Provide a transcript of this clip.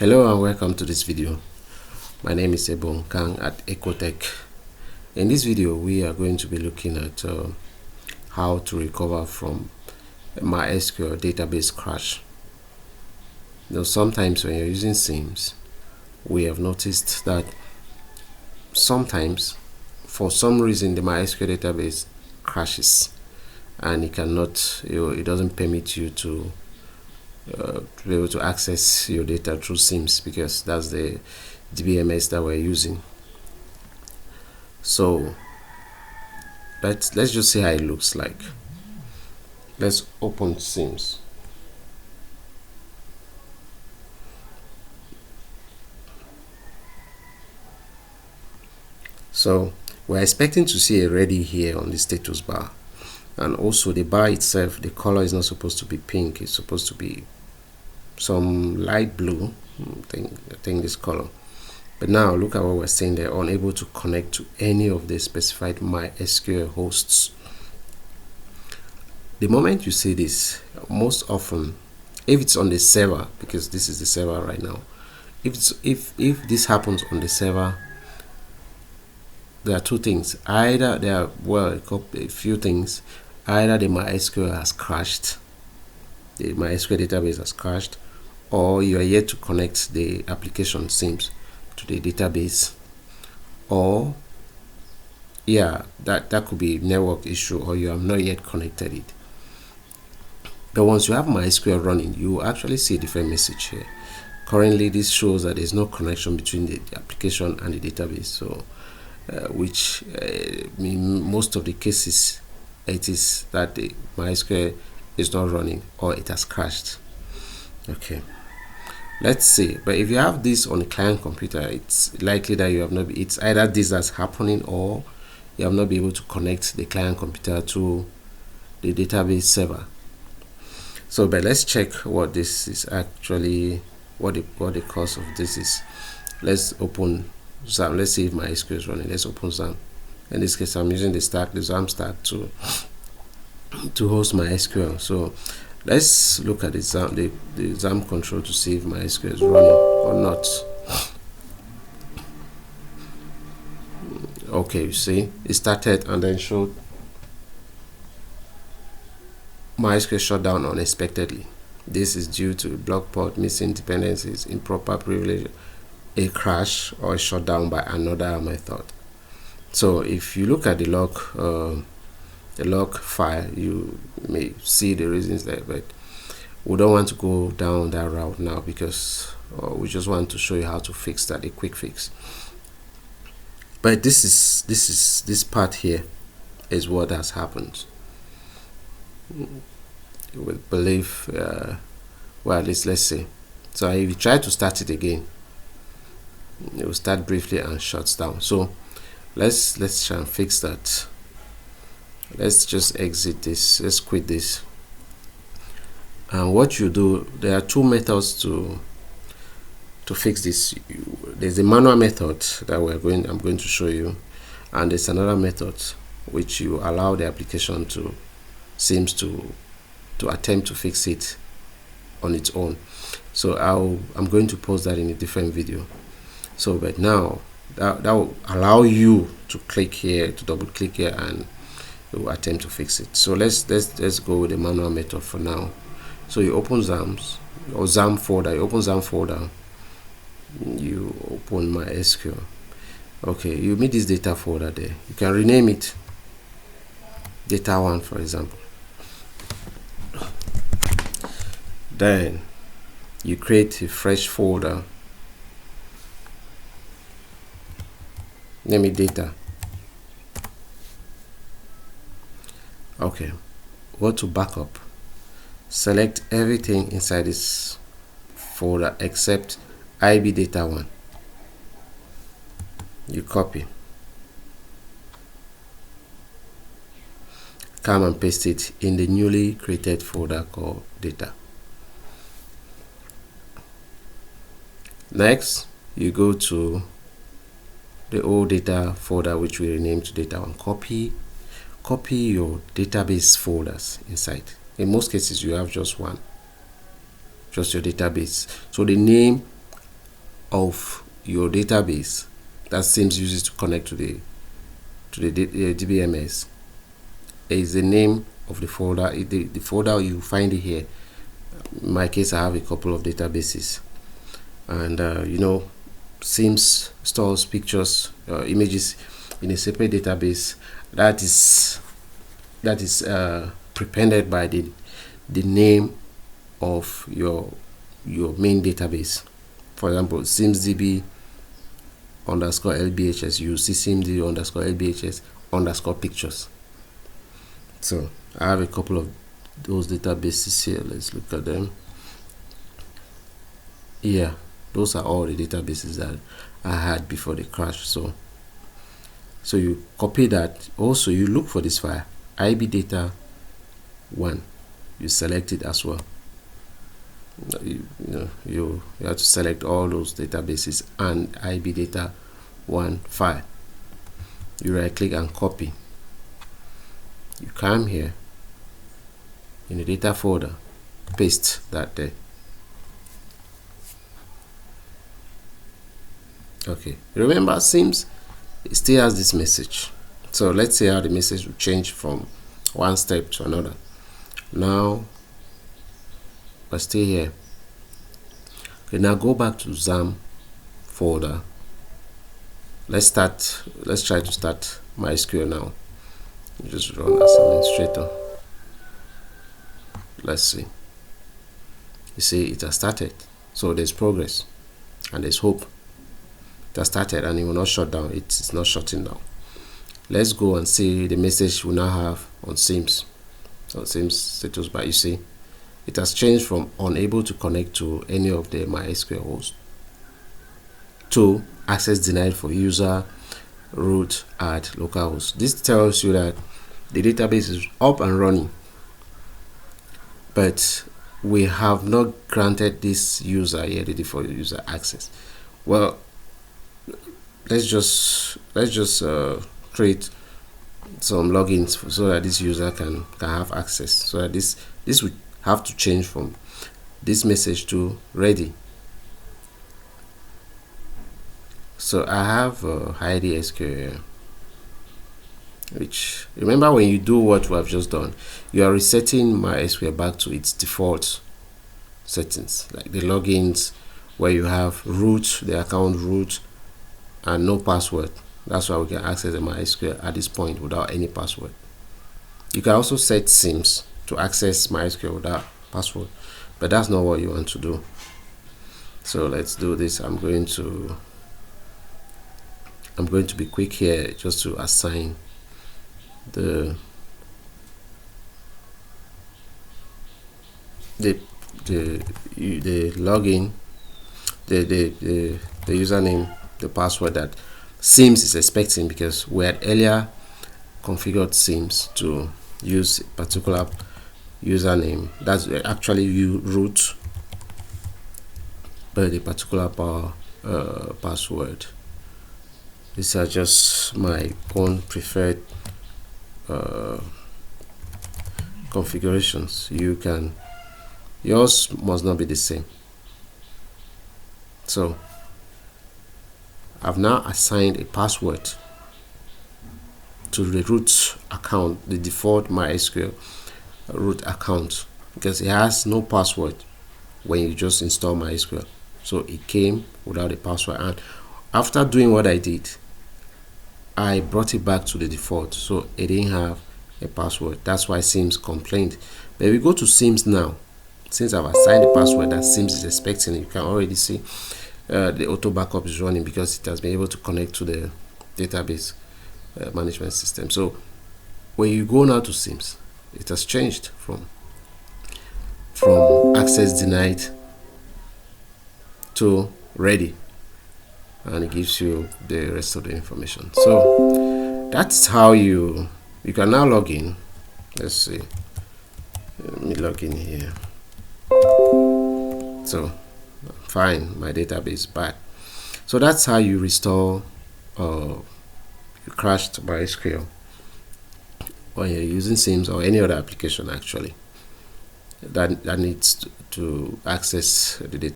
Hello and welcome to this video. My name is Ebon Kang at Ecotech. In this video we are going to be looking at how to recover from MySQL database crash. Now sometimes when you're using SIEMs, we have noticed that sometimes for some reason the MySQL database crashes and it doesn't permit you to be able to access your data through SIEMs, because that's the DBMS that we're using. So let's just see how it looks like. Let's open SIEMs. So we're expecting to see a ready here on the status bar, and also the bar itself, the color is not supposed to be pink, it's supposed to be some light blue. I think this color. But now look at what we're saying there: unable to connect to any of the specified MySQL hosts. The moment you see this, most often, if it's on the server, because this is the server right now, if this happens on the server, there are two things. Either there are a few things. Either the MySQL has crashed, the MySQL database has crashed, or you are yet to connect the application SIEMs to the database, or that could be a network issue, or you have not yet connected it. But once you have MySQL running, you actually see a different message here. Currently this shows that there's no connection between the application and the database, so which in most of the cases it is that the MySQL is not running or it has crashed. Okay, let's see. But if you have this on a client computer, it's likely that you have not it's either this that's happening, or you have not been able to connect the client computer to the database server. So but let's check what this is actually, what the cause of this is. Let's open XAMPP. Let's see if MySQL is running. Let's open XAMPP. In this case, I'm using the XAMPP stack to host MySQL. So let's look at the XAMPP control to see if MySQL is running or not. Okay, you see it started and then showed MySQL shut down unexpectedly. This is due to block port, missing dependencies, improper privilege, a crash, or a shutdown by another method. So if you look at the log file, you may see the reasons there, but we don't want to go down that route now, because we just want to show you how to fix that, a quick fix. But this part here is what has happened. We believe well, at least let's see. So if you try to start it again, it will start briefly and shuts down. So let's try and fix that. Let's just exit this, let's quit this. And what you do, there are two methods to fix this. There's a manual method that I'm going to show you, and there's another method which you allow the application to attempt to fix it on its own. So I'm going to post that in a different video. So but now that will allow you to click here, to double click here, and it will attempt to fix it. So let's go with the manual method for now. So you open XAMPP folder, you open XAMPP folder, you open MySQL. Okay, you meet this data folder there. You can rename it data 1, for example. Then you create a fresh folder, name it data. Okay, go to backup, select everything inside this folder except IB data 1. You copy, come and paste it in the newly created folder called data. Next, you go to the old data folder which we renamed to data 1. Copy your database folders inside. In most cases you have just one, just your database. So the name of your database that Sims uses to connect to the DBMS is the name of the folder. The folder, you find it here. In my case, I have a couple of databases, and Sims stores pictures, images in a separate database that is prepended by the name of your main database. For example, SimsDB underscore LBHS, you see SimsDB underscore LBHS underscore pictures. So I have a couple of those databases here. Let's look at them. Yeah, those are all the databases that I had before the crash. So you copy that. Also, you look for this file ibdata1, you select it as well. You have to select all those databases and ibdata1 file. You right click and copy. You come here in the data folder, paste that there. Okay, remember Sims still has this message. So let's see how the message will change from one step to another. Now we're still here. Okay, now go back to XAMPP folder. Let's try to start MySQL now. Just run as administrator. Let's see. You see it has started. So there's progress and there's hope. It has started and it will not shut down. It's not shutting down. Let's go and see the message we now have on Sims status bar. You see it has changed from unable to connect to any of the MySQL hosts to access denied for user root at localhost. This tells you that the database is up and running, but we have not granted this user here the default user access. Well, let's just create some logins so that this user can have access. So that this would have to change from this message to ready. So I have ID SQL here, which, remember, when you do what we have just done, you are resetting MySQL back to its default settings, like the logins where you have root, the account root, and no password. That's why we can access the MySQL at this point without any password. You can also set Sims to access MySQL without password, but that's not what you want to do. So let's do this. I'm going to be quick here just to assign the login, the username, the password that Sims is expecting, because we had earlier configured Sims to use a particular username that's actually root, but the particular password. These are just my own preferred configurations. Yours must not be the same. So I've now assigned a password to the root account, the default MySQL root account, because it has no password when you just install MySQL. So it came without a password, and after doing what I did, I brought it back to the default, so it didn't have a password. That's why Sims complained. But we go to Sims now. Since I've assigned the password that Sims is expecting, you can already see the auto backup is running because it has been able to connect to the database management system. So when you go now to Sims, it has changed from access denied to ready, and it gives you the rest of the information. So that's how you can now log in. Let's see, let me log in here. So fine, my database back. So that's how you restore you crashed MySQL when you're using Sims or any other application actually that needs to access the data.